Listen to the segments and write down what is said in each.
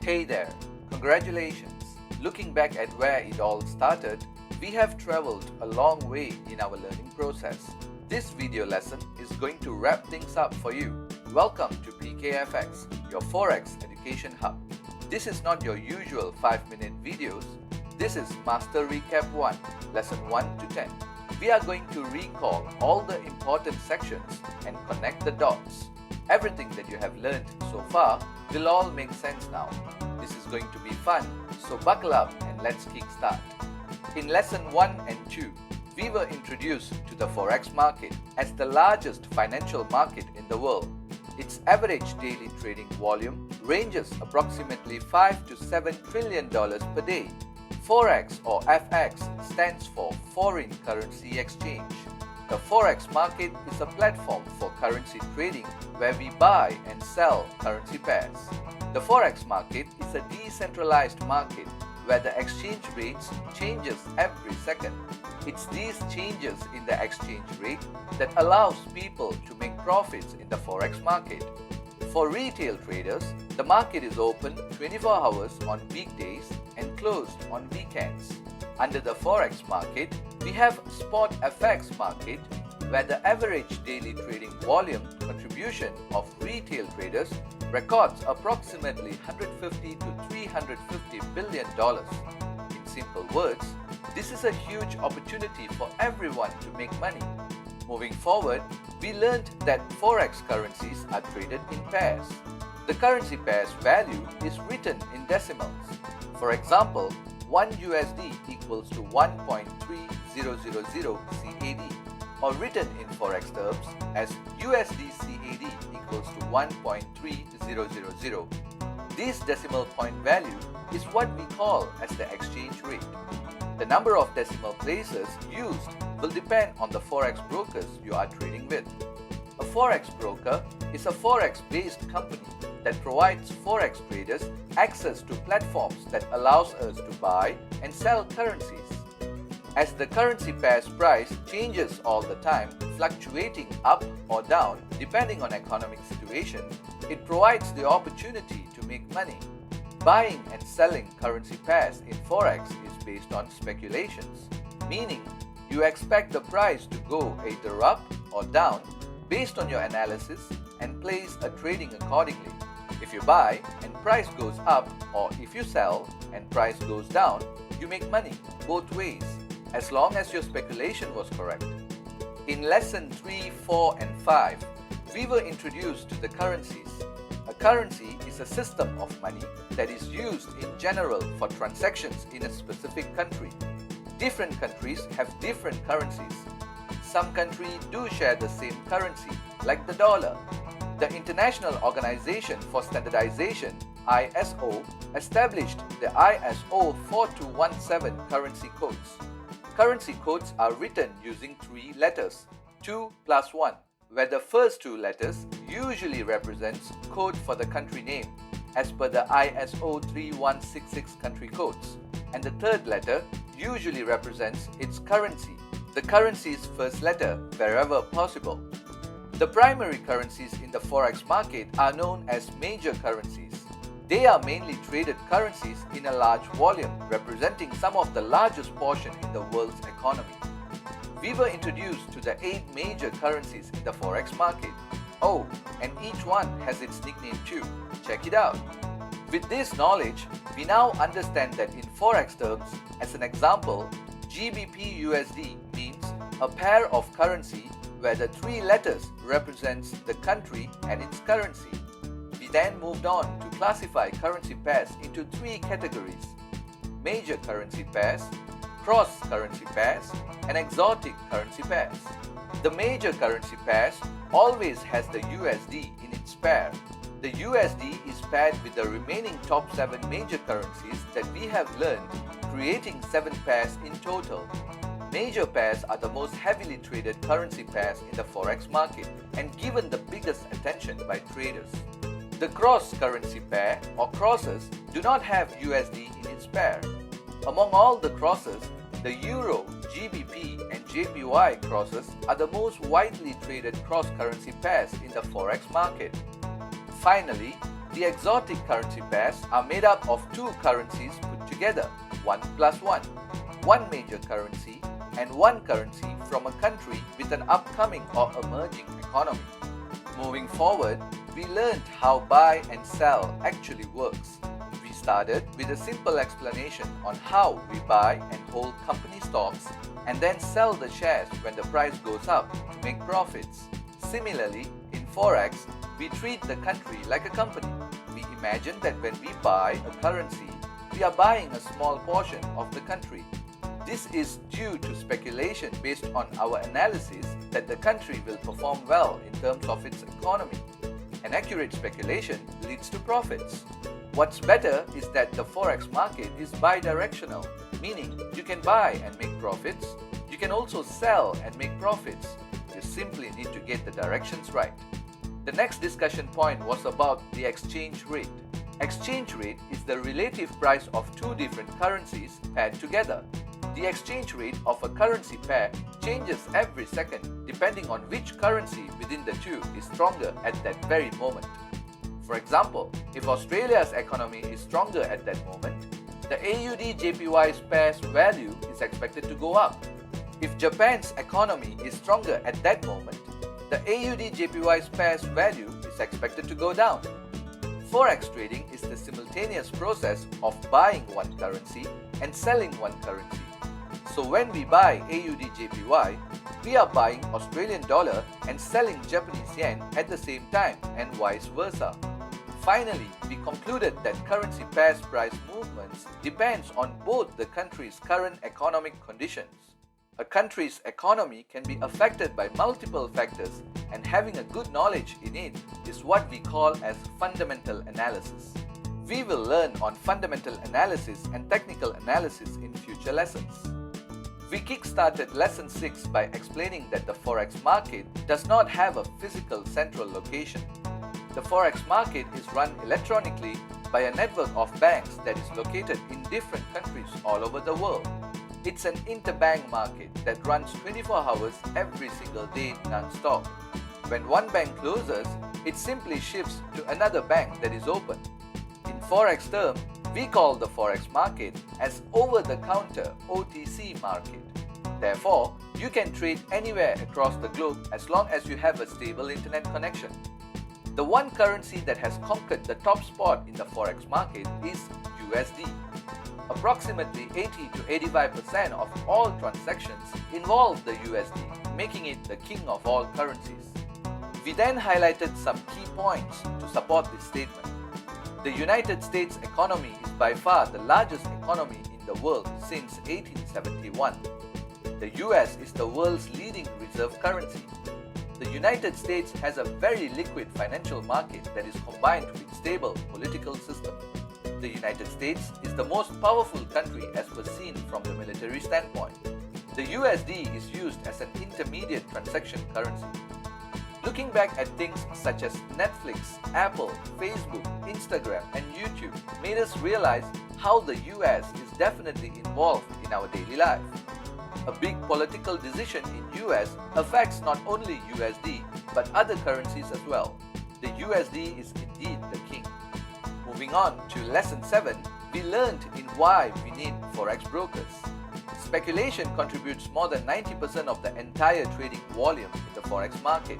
Hey there, congratulations! Looking back at where it all started, we have traveled a long way in our learning process. This video lesson is going to wrap things up for you. Welcome to PKFX, your Forex education hub. This is not your usual 5-minute videos. This is Master Recap 1, Lesson 1 to 10. We are going to recall all the important sections and connect the dots. Everything that you have learned so far will all make sense now. This is going to be fun, so buckle up and let's kickstart. In Lesson 1 and 2, we were introduced to the Forex market as the largest financial market in the world. Its average daily trading volume ranges approximately $5 to $7 trillion per day. Forex or FX stands for Foreign Currency Exchange. The Forex market is a platform for currency trading where we buy and sell currency pairs. The Forex market is a decentralized market where the exchange rates changes every second. It's these changes in the exchange rate that allows people to make profits in the Forex market. For retail traders, the market is open 24 hours on weekdays and closed on weekends. Under the Forex market, we have Spot FX market, where the average daily trading volume contribution of retail traders records approximately $150 to $350 billion. In simple words, this is a huge opportunity for everyone to make money. Moving forward, we learned that Forex currencies are traded in pairs. The currency pair's value is written in decimals. For example, 1 USD equals to 1.3000 CAD, or written in Forex terms as USD CAD equals to 1.3000. This decimal point value is what we call as the exchange rate. The number of decimal places used will depend on the Forex brokers you are trading with. A Forex broker is a Forex-based company that provides Forex traders access to platforms that allows us to buy and sell currencies. As the currency pair's price changes all the time, fluctuating up or down depending on economic situation, it provides the opportunity to make money. Buying and selling currency pairs in Forex is based on speculations, meaning you expect the price to go either up or down based on your analysis and place a trading accordingly. If you buy and price goes up, or if you sell and price goes down, you make money both ways, as long as your speculation was correct. In Lesson 3, 4 and 5, we were introduced to the currencies. A currency is a system of money that is used in general for transactions in a specific country. Different countries have different currencies. Some countries do share the same currency, like the dollar. The International Organization for Standardization, ISO, established the ISO 4217 currency codes. Currency codes are written using 3 letters, 2 plus 1, where the first 2 letters usually represents code for the country name, as per the ISO 3166 country codes, and the third letter usually represents its currency, the currency's first letter wherever possible. The primary currencies in the Forex market are known as major currencies. They are mainly traded currencies in a large volume, representing some of the largest portion in the world's economy. We were introduced to the 8 major currencies in the Forex market. Oh, and each one has its nickname too. Check it out. With this knowledge, we now understand that in Forex terms, as an example, GBP USD means a pair of currency where the 3 letters represents the country and its currency. We then moved on to classify currency pairs into 3 categories: major currency pairs, cross currency pairs, and exotic currency pairs. The major currency pairs always has the USD in its pair. The USD is paired with the remaining top 7 major currencies that we have learned, creating 7 pairs in total. Major pairs are the most heavily traded currency pairs in the Forex market and given the biggest attention by traders. The cross currency pair or crosses do not have USD in its pair. Among all the crosses, the Euro, GBP and JPY crosses are the most widely traded cross currency pairs in the Forex market. Finally, The exotic currency pairs are made up of two currencies put together, 1 plus 1, one major currency and one currency from a country with an upcoming or emerging economy. Moving forward, we learned how buy and sell actually works. We started with a simple explanation on how we buy and hold company stocks and then sell the shares when the price goes up to make profits. Similarly, in Forex, we treat the country like a company. We imagine that when we buy a currency, we are buying a small portion of the country. This is due to speculation based on our analysis that the country will perform well in terms of its economy. An accurate speculation leads to profits. What's better is that the Forex market is bidirectional, meaning you can buy and make profits. You can also sell and make profits. You simply need to get the directions right. The next discussion point was about the exchange rate. Exchange rate is the relative price of two different currencies paired together. The exchange rate of a currency pair changes every second depending on which currency within the two is stronger at that very moment. For example, if Australia's economy is stronger at that moment, the AUD-JPY pair's value is expected to go up. If Japan's economy is stronger at that moment, the AUD-JPY pair's value is expected to go down. Forex trading is the simultaneous process of buying one currency and selling one currency. So when we buy AUD-JPY, we are buying Australian dollar and selling Japanese yen at the same time and vice versa. Finally, we concluded that currency pairs price movements depends on both the country's current economic conditions. A country's economy can be affected by multiple factors, and having a good knowledge in it is what we call as fundamental analysis. We will learn on fundamental analysis and technical analysis in future lessons. We kick-started Lesson 6 by explaining that the Forex market does not have a physical central location. The Forex market is run electronically by a network of banks that is located in different countries all over the world. It's an interbank market that runs 24 hours every single day non-stop. When one bank closes, it simply shifts to another bank that is open. In Forex term, we call the Forex market as over-the-counter OTC market. Therefore, you can trade anywhere across the globe as long as you have a stable internet connection. The one currency that has conquered the top spot in the Forex market is USD. Approximately 80 to 85% of all transactions involve the USD, making it the king of all currencies. We then highlighted some key points to support this statement. The United States economy is by far the largest economy in the world since 1871. The US is the world's leading reserve currency. The United States has a very liquid financial market that is combined with stable political system. The United States is the most powerful country as per seen from the military standpoint. The USD is used as an intermediate transaction currency. Looking back at things such as Netflix, Apple, Facebook, Instagram and YouTube made us realize how the US is definitely involved in our daily life. A big political decision in US affects not only USD but other currencies as well. The USD is indeed the king. Moving on to Lesson 7, we learned in why we need Forex brokers. Speculation contributes more than 90% of the entire trading volume in the Forex market.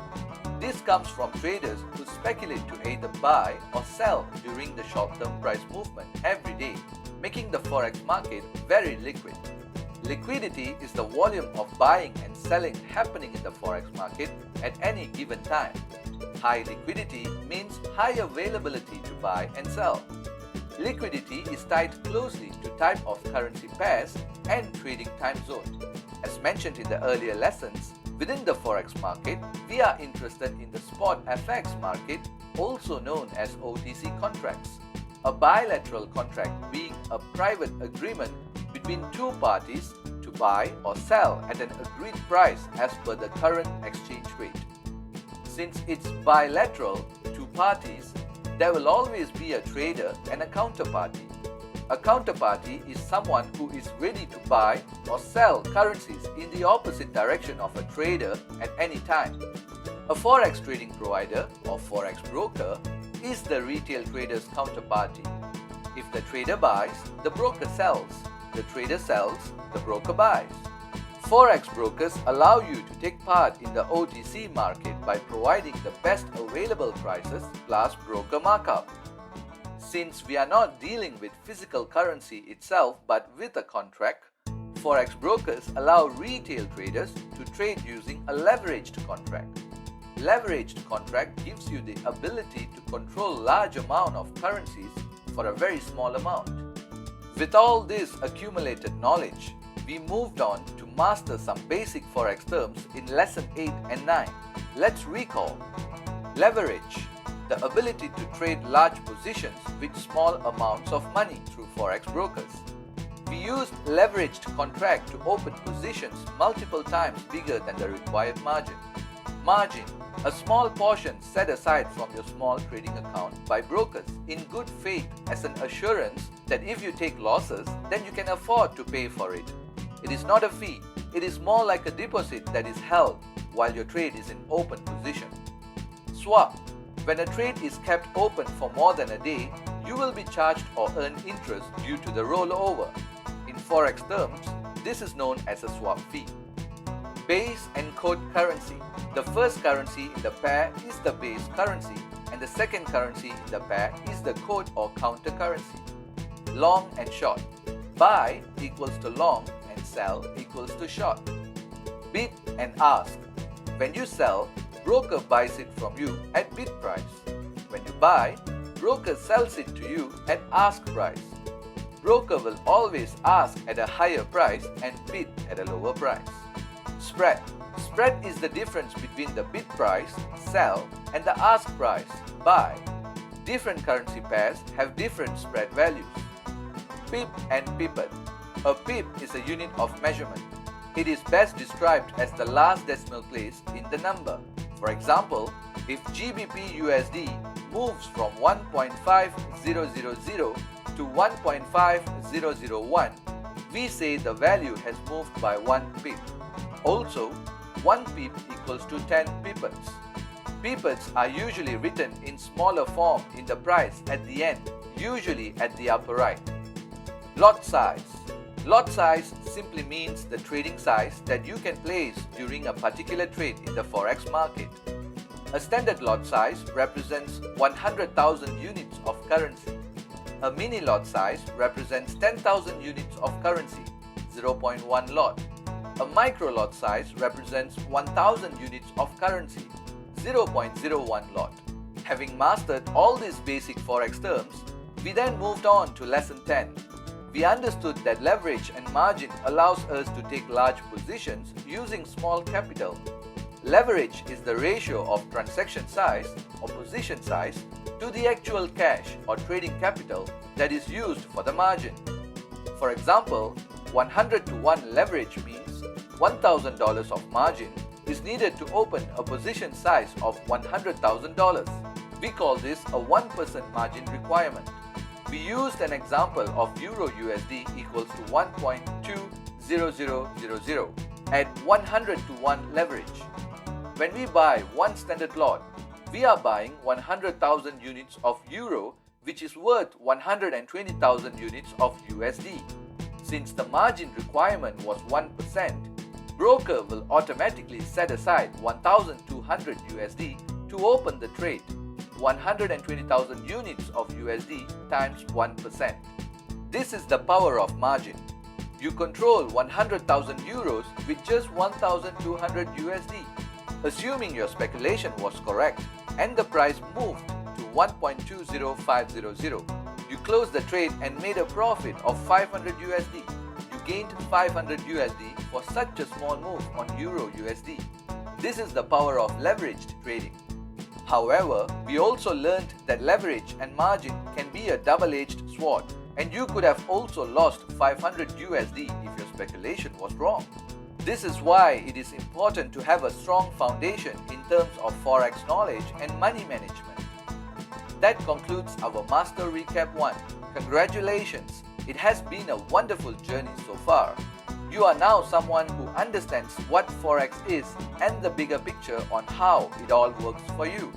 This comes from traders who speculate to either buy or sell during the short-term price movement every day, making the Forex market very liquid. Liquidity is the volume of buying and selling happening in the Forex market at any given time. High liquidity means high availability to buy and sell. Liquidity is tied closely to type of currency pairs and trading time zone. As mentioned in the earlier lessons, within the Forex market, we are interested in the spot FX market, also known as OTC contracts. A bilateral contract being a private agreement between two parties to buy or sell at an agreed price as per the current exchange rate. Since it's bilateral, two parties, there will always be a trader and a counterparty. A counterparty is someone who is ready to buy or sell currencies in the opposite direction of a trader at any time. A Forex trading provider or Forex broker is the retail trader's counterparty. If the trader buys, the broker sells. The trader sells, the broker buys. Forex brokers allow you to take part in the OTC market by providing the best available prices plus broker markup. Since we are not dealing with physical currency itself but with a contract, Forex brokers allow retail traders to trade using a leveraged contract. Leveraged contract gives you the ability to control large amount of currencies for a very small amount. With all this accumulated knowledge, we moved on to master some basic Forex terms in lesson 8 and 9. Let's recall. Leverage, the ability to trade large positions with small amounts of money through Forex brokers. We used leveraged contract to open positions multiple times bigger than the required margin. Margin, a small portion set aside from your small trading account by brokers in good faith as an assurance that if you take losses, then you can afford to pay for it. It is not a fee, it is more like a deposit that is held while your trade is in open position. Swap, when a trade is kept open for more than a day, you will be charged or earn interest due to the rollover. In Forex terms, this is known as a swap fee. Base and code currency. The first currency in the pair is the base currency and the second currency in the pair is the code or counter currency. Long and short. Buy equals to long and sell equals to short. Bid and ask. When you sell, broker buys it from you at bid price. When you buy, broker sells it to you at ask price. Broker will always ask at a higher price and bid at a lower price. Spread. Spread is the difference between the bid price, sell, and the ask price, buy. Different currency pairs have different spread values. Pip and pipette. A pip is a unit of measurement. It is best described as the last decimal place in the number. For example, if GBP USD moves from 1.5000 to 1.5001, we say the value has moved by 1 pip. Also, 1 pip equals to 10 pipettes. Pipettes are usually written in smaller form in the price at the end, usually at the upper right. Lot size. Lot size simply means the trading size that you can place during a particular trade in the Forex market. A standard lot size represents 100,000 units of currency. A mini lot size represents 10,000 units of currency, 0.1 lot. A micro lot size represents 1000 units of currency, 0.01 lot. Having mastered all these basic Forex terms, we then moved on to lesson 10. We understood that leverage and margin allows us to take large positions using small capital. Leverage is the ratio of transaction size or position size to the actual cash or trading capital that is used for the margin. For example, 100 to 1 leverage means $1,000 of margin is needed to open a position size of $100,000. We call this a 1% margin requirement. We used an example of Euro USD equals to 1.20000 at 100 to 1 leverage. When we buy one standard lot, we are buying 100,000 units of Euro, which is worth 120,000 units of USD. Since the margin requirement was 1%, broker will automatically set aside 1,200 USD to open the trade. 120,000 units of USD times 1%. This is the power of margin. You control 100,000 euros with just 1,200 USD. Assuming your speculation was correct and the price moved to 1.20500, you closed the trade and made a profit of 500 USD. You gained 500 USD for such a small move on Euro USD. This is the power of leveraged trading. However, we also learned that leverage and margin can be a double-edged sword, and you could have also lost 500 USD if your speculation was wrong. This is why it is important to have a strong foundation in terms of Forex knowledge and money management. That concludes our Master Recap 1. Congratulations! It has been a wonderful journey so far. You are now someone who understands what Forex is and the bigger picture on how it all works for you.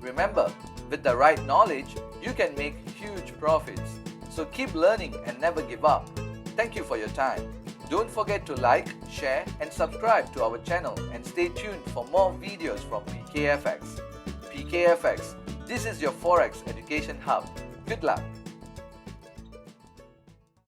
Remember, With the right knowledge, you can make huge profits. So keep learning and never give up. Thank you for your time. Don't forget to like, share and subscribe to our channel and stay tuned for more videos from PKFX. PKFX, this is your Forex education hub. Good luck.